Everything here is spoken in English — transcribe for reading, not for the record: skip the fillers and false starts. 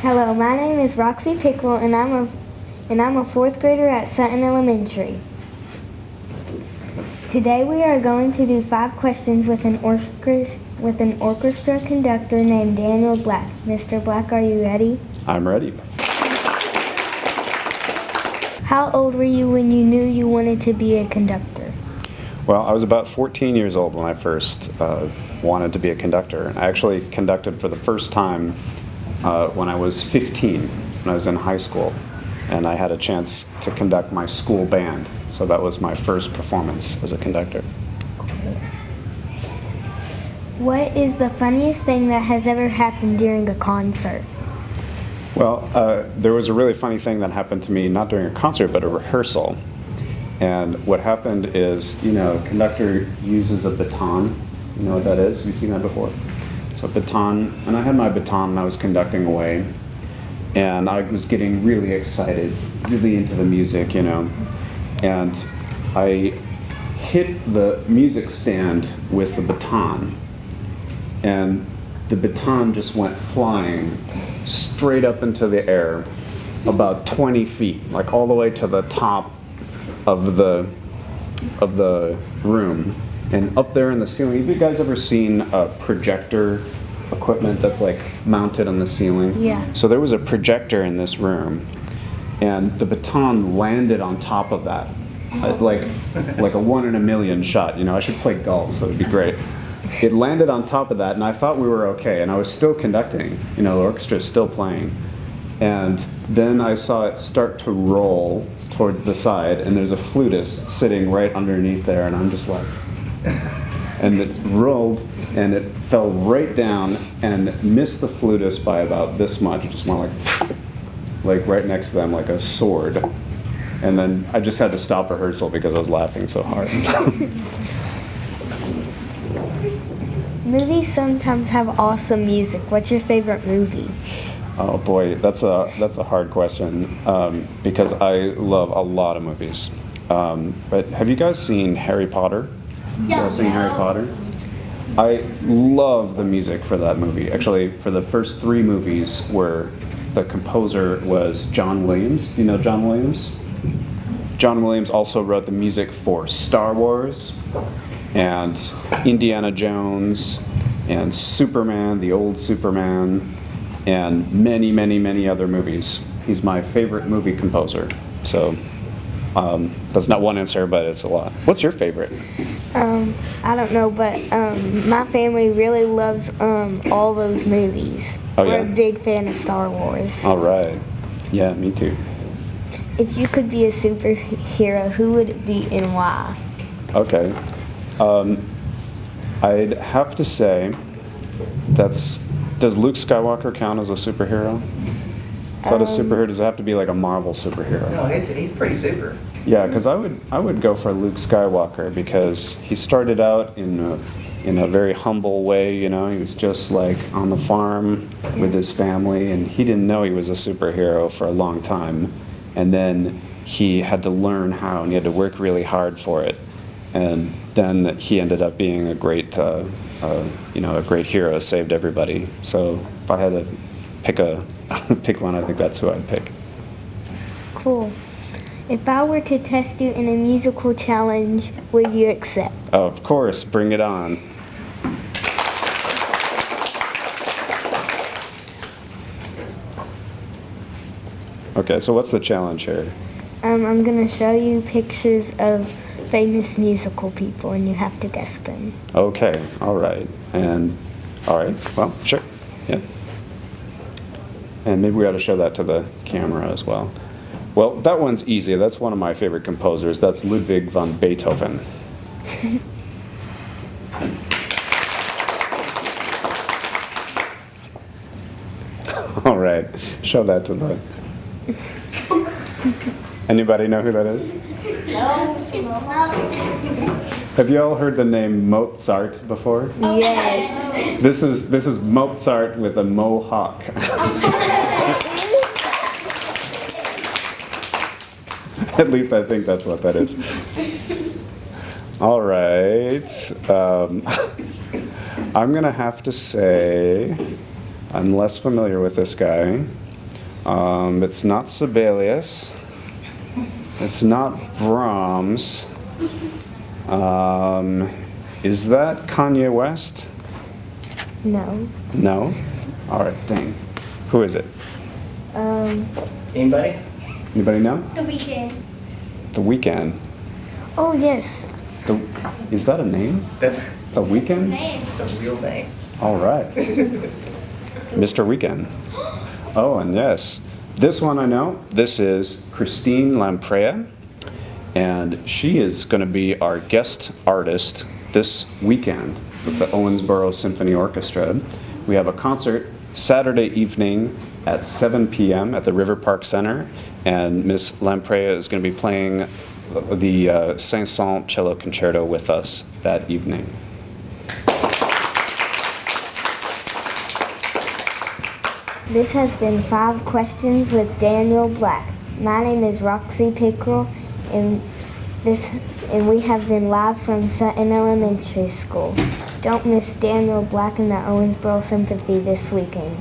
Hello, my name is Roxy Pickle, and I'm a fourth grader at Sutton Elementary. Today we are going to do 5 questions with an orchestra conductor named Daniel Black. Mr. Black, are you ready? I'm ready. How old were you when you knew you wanted to be a conductor? Well, I was about 14 years old when I first wanted to be a conductor. I actually conducted for the first time when I was 15, when I was in high school, and I had a chance to conduct my school band. So that was my first performance as a conductor. What is the funniest thing that has ever happened during a concert? Well, there was a really funny thing that happened to me, not during a concert, but a rehearsal. And what happened is, a conductor uses a baton. You know what that is? Have you seen that before? So a baton, and I had my baton and I was conducting away. And I was getting really excited, really into the music, And I hit the music stand with the baton. And the baton just went flying straight up into the air, about 20 feet, like all the way to the top of the room. And up there in the ceiling, have you guys ever seen a projector equipment that's like mounted on the ceiling? Yeah. So there was a projector in this room, and the baton landed on top of that, like a 1 in a million shot. I should play golf. It would be great. It landed on top of that, and I thought we were okay, and I was still conducting. The orchestra is still playing. And then I saw it start to roll towards the side, and there's a flutist sitting right underneath there, and I'm just like, and it rolled, and it fell right down and missed the flutist by about this much. It just went like right next to them, like a sword. And then I just had to stop rehearsal because I was laughing so hard. Movies sometimes have awesome music. What's your favorite movie? Oh boy, that's a hard question because I love a lot of movies. But have you guys seen Harry Potter? You guys seen Harry Potter? I love the music for that movie. Actually, for the first 3 movies where the composer was John Williams. Do you know John Williams? John Williams also wrote the music for Star Wars and Indiana Jones and Superman, the old Superman, and many, many, many other movies. He's my favorite movie composer. So that's not one answer, but it's a lot. What's your favorite? I don't know, but my family really loves all those movies. Oh, yeah? We're a big fan of Star Wars. All right. Yeah, me too. If you could be a superhero, who would it be and why? Okay. I'd have to say does Luke Skywalker count as a superhero? Is that a superhero? Does it have to be like a Marvel superhero? No, he's pretty super. Yeah, because I would go for Luke Skywalker because he started out in a very humble way. He was just like on the farm with his family, and he didn't know he was a superhero for a long time. And then he had to learn how, and he had to work really hard for it. And then he ended up being a great, a great hero, saved everybody. So if I had to pick one, I think that's who I'd pick. Cool. If I were to test you in a musical challenge, would you accept? Oh, of course, bring it on. Okay, so what's the challenge here? I'm going to show you pictures of famous musical people, and you have to guess them. Okay, all right. Well, sure, yeah. And maybe we ought to show that to the camera as well. Well, that one's easy. That's one of my favorite composers. That's Ludwig van Beethoven. All right, show that to the... Anybody know who that is? No. Have you all heard the name Mozart before? Yes. This is Mozart with a mohawk. At least I think that's what that is. All right. I'm going to have to say I'm less familiar with this guy. It's not Sibelius. It's not Brahms. Is that Kanye West? No. No? All right, dang. Who is it? Anybody? Anybody know? The Weeknd. The Weeknd. Oh, yes. Is that a name? That's The Weeknd? Name. a real name. All right. Mr. Weeknd. Oh, and yes, this one I know. This is Christine Lamprey, and she is going to be our guest artist this weekend with the Owensboro Symphony Orchestra. We have a concert Saturday evening at 7 p.m. at the River Park Center, and Miss Lamprey is going to be playing the Saint-Saëns Cello Concerto with us that evening. This has been 5 Questions with Daniel Black. My name is Roxy Pickrell, and we have been live from Sutton Elementary School. Don't miss Daniel Black and the Owensboro Symphony this weekend.